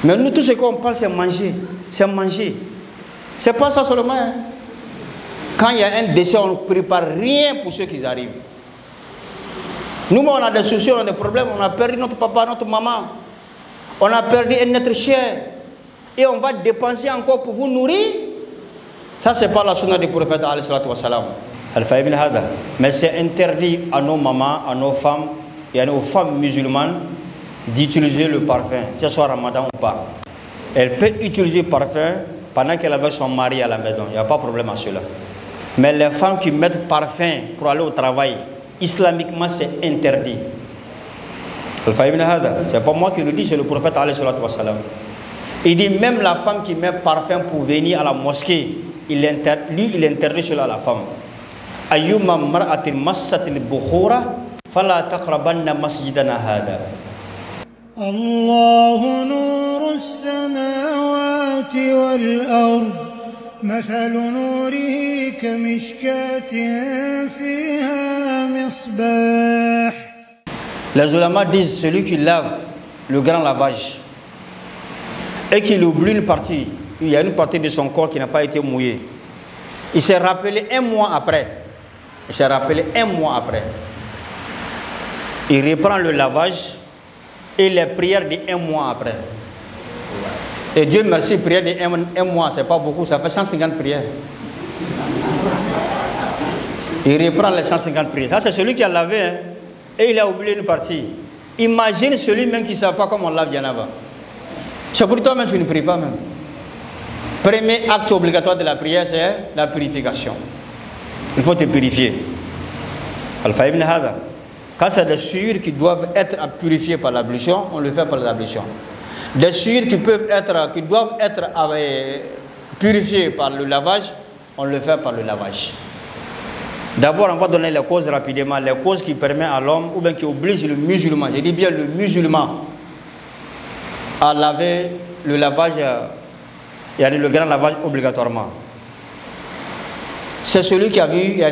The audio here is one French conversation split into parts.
Mais nous, tout ce qu'on parle, c'est manger. C'est manger. C'est pas ça seulement. Hein. Quand il y a un décès, on ne prépare rien pour ceux qui arrivent. Nous, on a des soucis, on a des problèmes. On a perdu notre papa, notre maman. On a perdu un être cher. Et on va dépenser encore pour vous nourrir. Ça, c'est pas la sunna du prophète alayhi salatu wa salam. Mais c'est interdit à nos mamans, à nos femmes et à nos femmes musulmanes d'utiliser le parfum, que ce soit Ramadan ou pas. Elle peut utiliser le parfum pendant qu'elle est avec son mari à la maison. Il n'y a pas de problème à cela. Mais les femmes qui mettent parfum pour aller au travail, islamiquement, c'est interdit. C'est pas moi qui le dis, c'est le prophète alayhi salatu wa salam. Il dit même la femme qui met parfum pour venir à la mosquée, il interdit cela à la femme. Ayyuma mar'atin massatil bukhura fala taqrabanna masjidana hada. Allahu nuru as-samawati wal-ard mathalu nurihi kamishkatin fiha misbah. Les ulama disent celui qui lave le grand lavage et qu'il oublie une partie, il y a une partie de son corps qui n'a pas été mouillée. Il s'est rappelé un mois après. Il s'est rappelé un mois après. Il reprend le lavage et les prières de un mois après. Et Dieu merci, prière de un mois, c'est pas beaucoup, ça fait 150 prières. Il reprend les 150 prières. Ça, c'est celui qui a lavé, hein, et il a oublié une partie. Imagine celui même qui ne sait pas comment on lave Janaba. C'est pour toi même, tu ne pries pas même. Premier acte obligatoire de la prière, c'est la purification. Il faut te purifier. Al-Fa ibn Hada. Quand c'est des souillures qui doivent être purifiées par l'ablution, on le fait par l'ablution. Des souillures qui doivent être purifiées par le lavage, on le fait par le lavage. D'abord, on va donner les causes rapidement, les causes qui permettent à l'homme, ou bien qui obligent le musulman, je dis bien le musulman, à laver le lavage, il y a le grand lavage obligatoirement. C'est celui qui a vu, il y a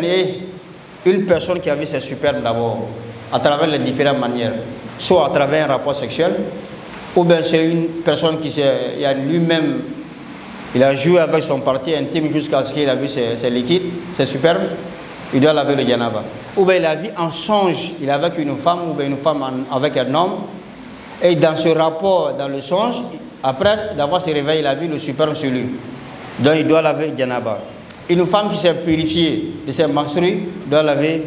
une personne qui a vu ses superbes d'abord, à travers les différentes manières, soit à travers un rapport sexuel, ou bien c'est une personne qui lui-même, il a joué avec son parti intime jusqu'à ce qu'il a vu ses liquides, ses superbes, il doit laver le janaba. Ou bien il a vu en songe, il est avec une femme, ou bien une femme avec un homme, et dans ce rapport, dans le songe, après d'avoir se réveillé, il a vu le superbe sur lui. Donc il doit laver janaba. Une femme qui s'est purifiée de ses menstrues doit laver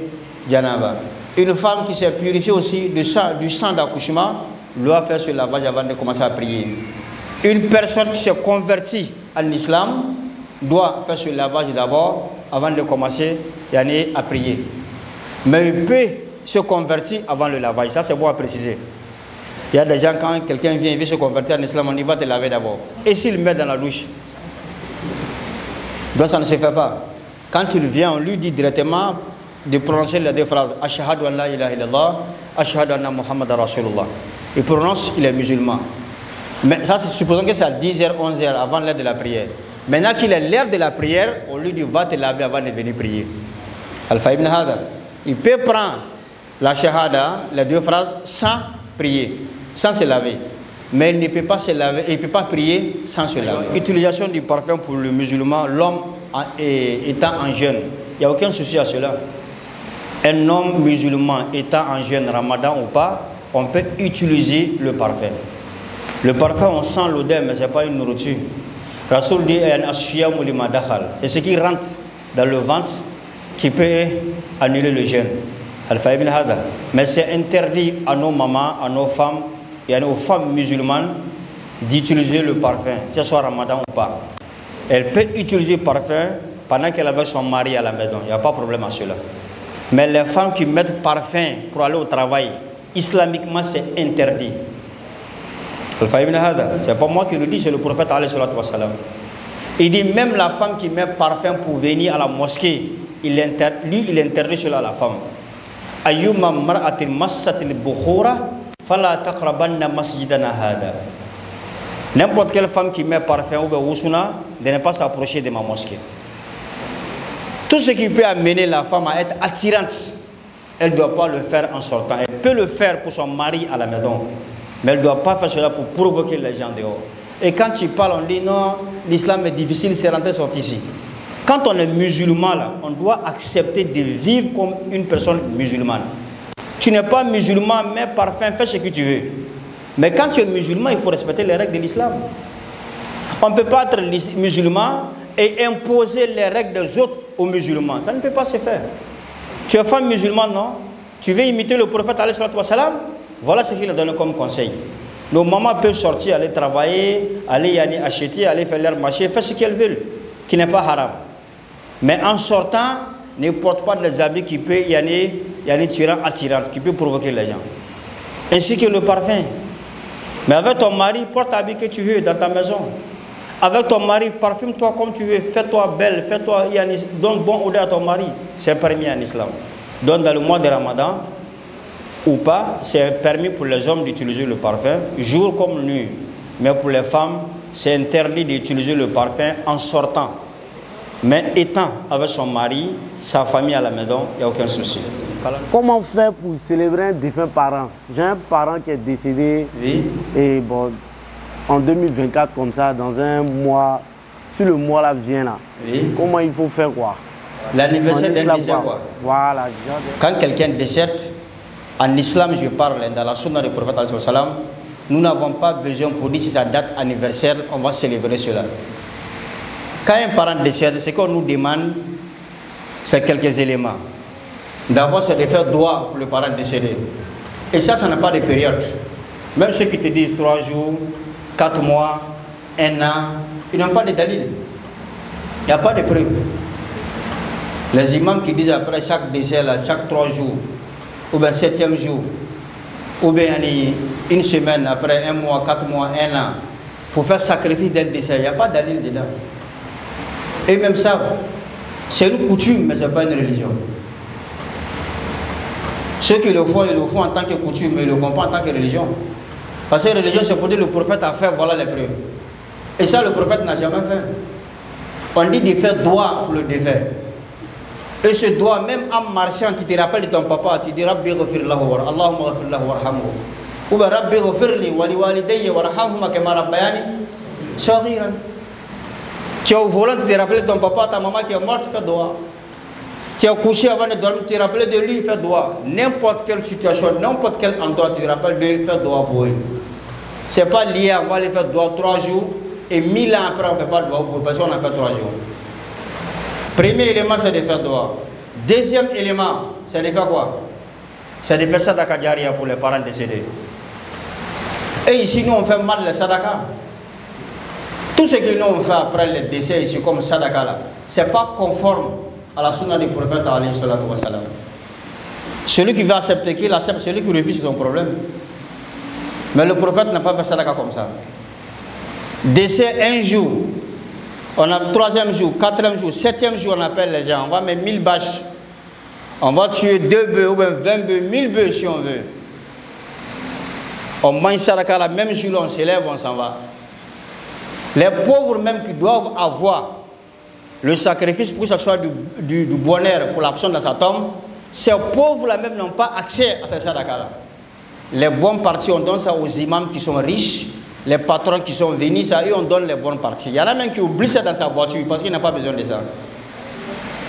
janaba. Une femme qui s'est purifiée aussi du sang d'accouchement doit faire ce lavage avant de commencer à prier. Une personne qui s'est convertie en islam doit faire ce lavage d'abord avant de commencer à prier. Mais il peut se convertir avant le lavage. Ça, c'est bon à préciser. Il y a des gens, quand quelqu'un vient se convertir en islam, on y va te laver d'abord. Et s'il met dans la douche? Donc ça ne se fait pas. Quand il vient, on lui dit directement de prononcer les deux phrases. Ashhadu an la ilaha illallah, ashhadu anna Muhammadan Rasulullah. Il prononce, il est musulman. Mais ça, supposons que c'est à 10h, 11h, avant l'heure de la prière. Maintenant qu'il est l'heure de la prière, on lui dit va te laver avant de venir prier. Al-Fa ibn Hada. Il peut prendre la shahada, les deux phrases, sans prier, sans se laver. Mais il ne peut pas se laver, il ne peut pas prier sans se laver. Utilisation du parfum pour le musulman, l'homme étant en jeûne, il n'y a aucun souci à cela. Un homme musulman étant en jeûne, Ramadan ou pas, on peut utiliser le parfum. Le parfum, on sent l'odeur, mais ce n'est pas une nourriture. Rasoul dit c'est ce qui rentre dans le ventre qui peut annuler le jeûne. Al-Fa ibn Hada. Mais c'est interdit à nos mamans, à nos femmes et à nos femmes musulmanes d'utiliser le parfum, que ce soit Ramadan ou pas. Elle peut utiliser le parfum pendant qu'elle est avec son mari à la maison. Il n'y a pas de problème à cela. Mais les femmes qui mettent parfum pour aller au travail, islamiquement, c'est interdit. Al-Fa ibn Hada. C'est pas moi qui le dis, c'est le prophète alayhi salatu wa salam. Il dit même la femme qui met parfum pour venir à la mosquée, il interdit cela à la femme. Ayyuma mar'atin massatil bukhura fala taqrabanna masjidana hada. N'importe quelle femme qui met parfum ou wusuna de ne pas s'approcher de ma mosquée. Tout ce qui peut amener la femme à être attirante, elle ne doit pas le faire en sortant. Elle peut le faire pour son mari à la maison. Mais elle ne doit pas faire cela pour provoquer les gens dehors. Et quand tu parles, on dit non, l'islam est difficile, c'est rentré, sorti ici. Quand on est musulman, là, on doit accepter de vivre comme une personne musulmane. Tu n'es pas musulman, mais parfum, fais ce que tu veux. Mais quand tu es musulman, il faut respecter les règles de l'islam. On ne peut pas être musulman et imposer les règles des autres aux musulmans. Ça ne peut pas se faire. Tu es femme musulmane, non? Tu veux imiter le prophète, alayhi salatu wa salam? Voilà ce qu'il a donné comme conseil. Nos mamans peuvent sortir, aller travailler, aller acheter, aller faire leur marché, faire ce qu'elles veulent, qui n'est pas haram. Mais en sortant, ne porte pas des habits qui peuvent y aller attirantes, qui peuvent provoquer les gens. Ainsi que le parfum. Mais avec ton mari, porte l'habit que tu veux dans ta maison. Avec ton mari, parfume-toi comme tu veux, fais-toi belle, fais-toi, donne bon odeur à ton mari. C'est permis en islam. Donc dans le mois de Ramadan, ou pas, c'est permis pour les hommes d'utiliser le parfum, jour comme nuit. Mais pour les femmes, c'est interdit d'utiliser le parfum en sortant. Mais étant avec son mari, sa famille à la maison, il n'y a aucun souci. Comment faire pour célébrer un défunt parent? J'ai un parent qui est décédé. Oui. Et bon, en 2024, comme ça, dans un mois, si le mois là vient là, oui. Comment il faut faire quoi? L'anniversaire d'un décès quoi? Voilà. Quand quelqu'un décède, en islam, je parle, dans la sunna du prophète, nous n'avons pas besoin pour dire si sa date anniversaire, on va célébrer cela. Quand un parent décède, ce qu'on nous demande, c'est quelques éléments. D'abord, c'est de faire dua pour le parent décédé. Et ça n'a pas de période. Même ceux qui te disent 3 jours, 4 mois, 1 an, ils n'ont pas de dalil. Il n'y a pas de preuve. Les imams qui disent après chaque décès, là, chaque 3 jours, ou bien 7e jour, ou bien une semaine, après 1 mois, 4 mois, 1 an, pour faire sacrifice d'un décès, il n'y a pas de dalil dedans. Et même ça, c'est une coutume, mais ce n'est pas une religion. Ceux qui le font, ils le font en tant que coutume, mais ils ne le font pas en tant que religion. Parce que la religion, c'est pour dire que le prophète a fait, voilà les preuves. Et ça, le prophète n'a jamais fait. On dit de faire droit pour le défunt. Et ce doigt, même en marchant, tu te rappelles de ton papa, tu dis Rabbi ghafir lahu wa Allahumma ghafir lahu warhamhu. Ou bien Rabbi ghafirli wa liwalidayya warhamhuma kama rabbayani saghiran. Tu es au volant, tu te rappelles de ton papa, ta maman qui est morte, fais doigt. Tu es couché avant de dormir, tu te rappelles de lui, fais doigt. N'importe quelle situation, n'importe quel endroit, tu te rappelles de lui, fais doigt pour lui. Ce n'est pas lié à on va aller faire doigt 3 jours et 1000 ans après on ne fait pas doigt pour lui parce qu'on a fait 3 jours. Premier élément, c'est de faire doigt. Deuxième élément, c'est de faire quoi? C'est de faire sadaka jariya pour les parents décédés. Et ici, nous, on fait mal les sadaka. Tout ce que nous on fait après le décès ici, comme sadaka là, ce n'est pas conforme à la sunna du prophète alayhi salatu wa salam. Celui qui va accepter, qu'il accepte, celui qui refuse, c'est son problème. Mais le prophète n'a pas fait sadaka comme ça. Décès un jour, on a 3e jour, 4e jour, 7e jour, on appelle les gens, on va mettre 1000 bâches. On va tuer 2 bœufs ou bien 20 bœufs, 1000 bœufs si on veut. On mange sadaka la même jour, on s'élève, on s'en va. Les pauvres même qui doivent avoir le sacrifice pour que ce soit du bonheur pour la personne dans sa tombe, ces pauvres-là même n'ont pas accès à ces sadaka-là. Les bonnes parties, on donne ça aux imams qui sont riches, les patrons qui sont venus, ça, eux, on donne les bonnes parties. Il y en a même qui oublient ça dans sa voiture parce qu'il n'a pas besoin de ça.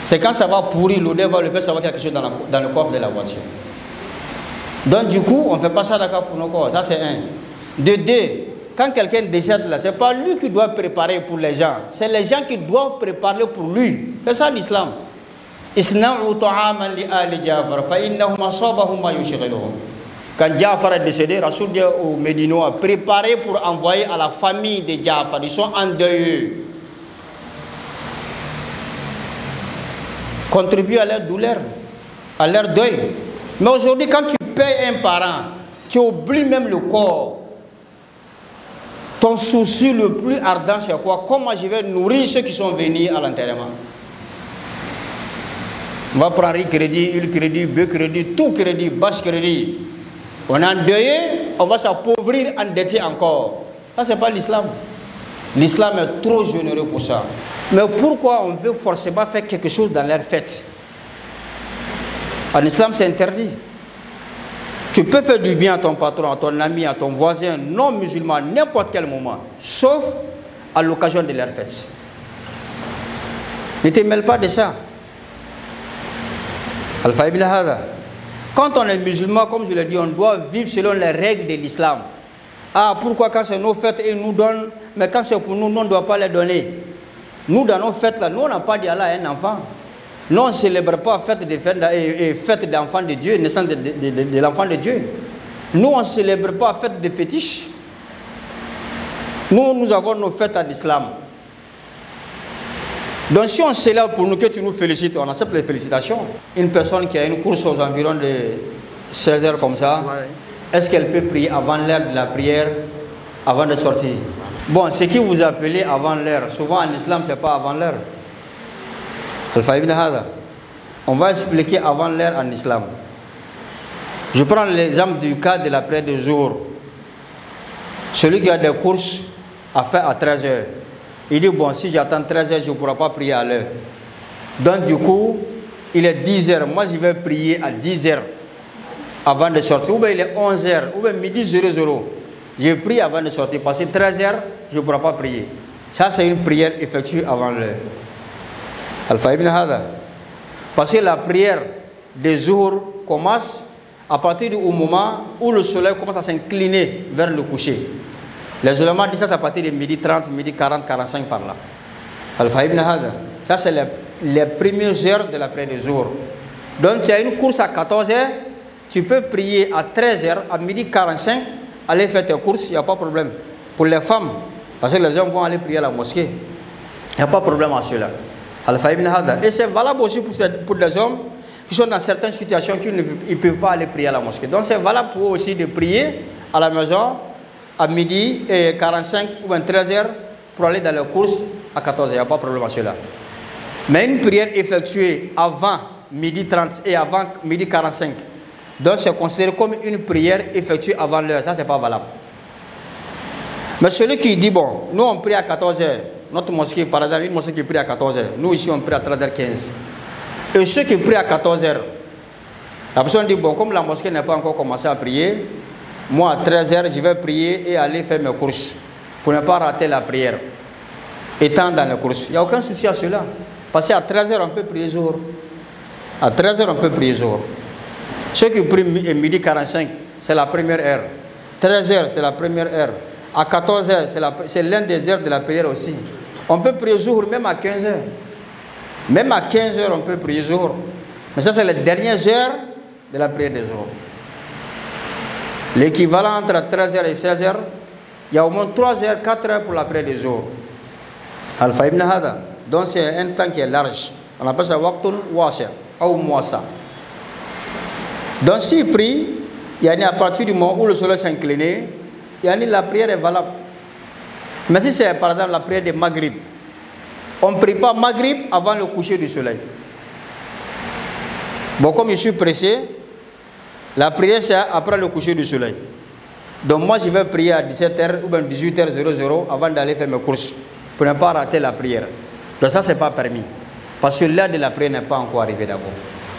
C'est quand ça va pourrir, l'odeur va le faire savoir quelque chose dans le coffre de la voiture. Donc du coup, on ne fait pas ça d'accord pour nos corps. Ça c'est un. De deux, quand quelqu'un décède là, ce n'est pas lui qui doit préparer pour les gens. C'est les gens qui doivent préparer pour lui. C'est ça l'islam. Quand Ja'far est décédé, Rasoul dit aux Médinois, préparez pour envoyer à la famille de Ja'far. Ils sont endeuillés. Contribuer à leur douleur, à leur deuil. Mais aujourd'hui, quand tu payes un parent, tu oublies même le corps. Ton souci le plus ardent, c'est quoi? Comment je vais nourrir ceux qui sont venus à l'enterrement? On va prendre crédit, il crédit, B crédit, tout crédit, basse crédit. On est endeuillé, on va s'appauvrir, endetté encore. Ça, ce n'est pas l'islam. L'islam est trop généreux pour ça. Mais pourquoi on veut forcément faire quelque chose dans leur fête? En islam, c'est interdit. Tu peux faire du bien à ton patron, à ton ami, à ton voisin non musulman, n'importe quel moment, sauf à l'occasion de leur fête. Ne te mêle pas de ça. Al-Fa ibn Hada. Quand on est musulman, comme je l'ai dit, on doit vivre selon les règles de l'islam. Ah, pourquoi quand c'est nos fêtes, ils nous donnent, mais quand c'est pour nous, nous, on ne doit pas les donner. Nous, dans nos fêtes, là, nous, on n'a pas dit Allah à un enfant. Nous, on ne célèbre pas fête d'enfant de Dieu, naissance de l'enfant de Dieu. Nous, on ne célèbre pas fête de fétiche. Nous avons nos fêtes à l'islam. Donc, si on célèbre pour nous, que tu nous félicites, on accepte les félicitations. Une personne qui a une course aux environs de 16 heures comme ça, est-ce qu'elle peut prier avant l'heure de la prière, avant de sortir? Bon, ce que vous appelez avant l'heure, souvent en islam, ce n'est pas avant l'heure. Al-Fa ibn Hada. On va expliquer avant l'heure en islam. Je prends l'exemple du cas de la prière de jour. Celui qui a des courses à faire à 13 heures. Il dit, bon, si j'attends 13 heures, je ne pourrai pas prier à l'heure. Donc, du coup, il est 10 heures. Moi, je vais prier à 10 heures avant de sortir. Ou bien il est 11 heures. Ou bien midi 00. Je prie avant de sortir. Parce que 13 heures, je ne pourrai pas prier. Ça, c'est une prière effectuée avant l'heure. Al-Fa ibn Hada. Parce que la prière des jours commence à partir du moment où le soleil commence à s'incliner vers le coucher. Les ulémas disent ça à partir de midi 30, midi 40, 45 par là. Al-Fa ibn Hada. Ça, c'est les premières heures de la prière des jours. Donc, tu as une course à 14 heures, tu peux prier à 13 heures, à midi 45, aller faire tes courses, il n'y a pas de problème. Pour les femmes, parce que les hommes vont aller prier à la mosquée, il n'y a pas de problème à cela. Al-Fa ibn Hada. Et c'est valable aussi pour des hommes qui sont dans certaines situations qu'ils ne peuvent pas aller prier à la mosquée. Donc, c'est valable pour eux aussi de prier à la maison à midi 45 ou 13 heures pour aller dans les courses à 14 heures. Il n'y a pas de problème à cela. Mais une prière effectuée avant midi 30 et avant midi 45, donc c'est considéré comme une prière effectuée avant l'heure. Ça, ce n'est pas valable. Mais celui qui dit, bon, nous on prie à 14 heures, notre mosquée, par exemple, une mosquée qui prie à 14 heures, nous ici on prie à 13h15. Et ceux qui prient à 14 heures, la personne dit, bon, comme la mosquée n'a pas encore commencé à prier, moi à 13 heures, je vais prier et aller faire mes courses pour ne pas rater la prière, étant dans les courses. Il n'y a aucun souci à cela. Parce qu'à 13 heures, on peut prier jour. À 13 heures, on peut prier jour. Ceux qui prient midi 45, c'est la première heure. 13 heures, c'est la première heure. À 14 heures, c'est l'un des heures de la prière aussi. On peut prier jour même à 15 heures. Même à 15 heures, on peut prier jour. Mais ça, c'est les dernières heures de la prière des jours. L'équivalent entre 13 heures et 16 heures, il y a au moins 3 heures, 4 heures pour la prière des jours. Al-Fa ibn Hada. Donc, c'est un temps qui est large. On appelle ça waqtun wasi' ou muwassa. Donc, s'il prie, il y a à partir du moment où le soleil s'incline, la prière est valable. Mais si c'est par exemple la prière de Maghrib, on ne prie pas Maghrib avant le coucher du soleil. Bon, comme je suis pressé, la prière c'est après le coucher du soleil. Donc moi je vais prier à 17h ou bien 18h00 avant d'aller faire mes courses pour ne pas rater la prière. Donc ça c'est pas permis. Parce que l'heure de la prière n'est pas encore arrivée d'abord.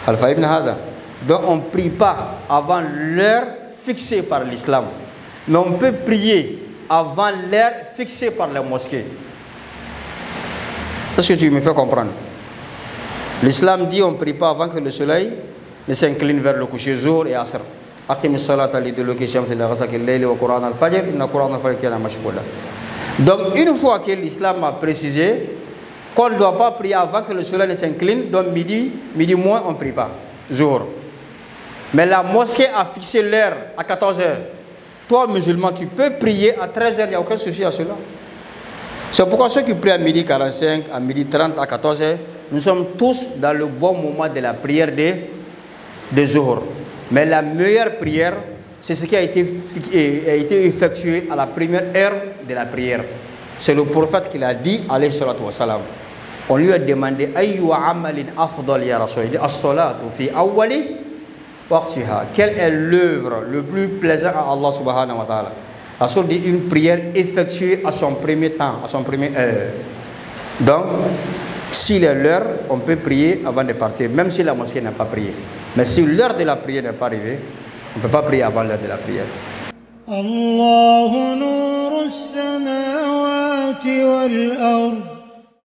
Al-Fa ibn Hada. Donc on ne prie pas avant l'heure fixée par l'islam. Mais on peut prier avant l'heure fixée par les mosquées. Est-ce que tu me fais comprendre? L'islam dit on ne prie pas avant que le soleil ne s'incline vers le coucher jour et asr. Donc une fois que l'islam a précisé qu'on ne doit pas prier avant que le soleil ne s'incline, donc midi moins on ne prie pas, jour. Mais la mosquée a fixé l'heure à 14 heures. Toi, musulman, tu peux prier à 13 heures, il n'y a aucun souci à cela. C'est pourquoi ceux qui prient à midi 45, à midi 30, à 14 heures, nous sommes tous dans le bon moment de la prière de Zuhur. Mais la meilleure prière, c'est ce qui a été effectué à la première heure de la prière. C'est le prophète qui l'a dit, alayhi salatu wa salam. On lui a demandé, Ayyu amalin afdal ya Rasul. Il dit, as-salatu fi awwali waqtiha. Quelle est l'œuvre le plus plaisant à Allah subhanahu wa ta'ala? Rasul dit une prière effectuée à son premier temps, à son premier heure. Donc, s'il est l'heure, on peut prier avant de partir, même si la mosquée n'a pas prié. Mais si l'heure de la prière n'est pas arrivée, On ne peut pas prier avant l'heure de la prière. الله نور السماوات والأرض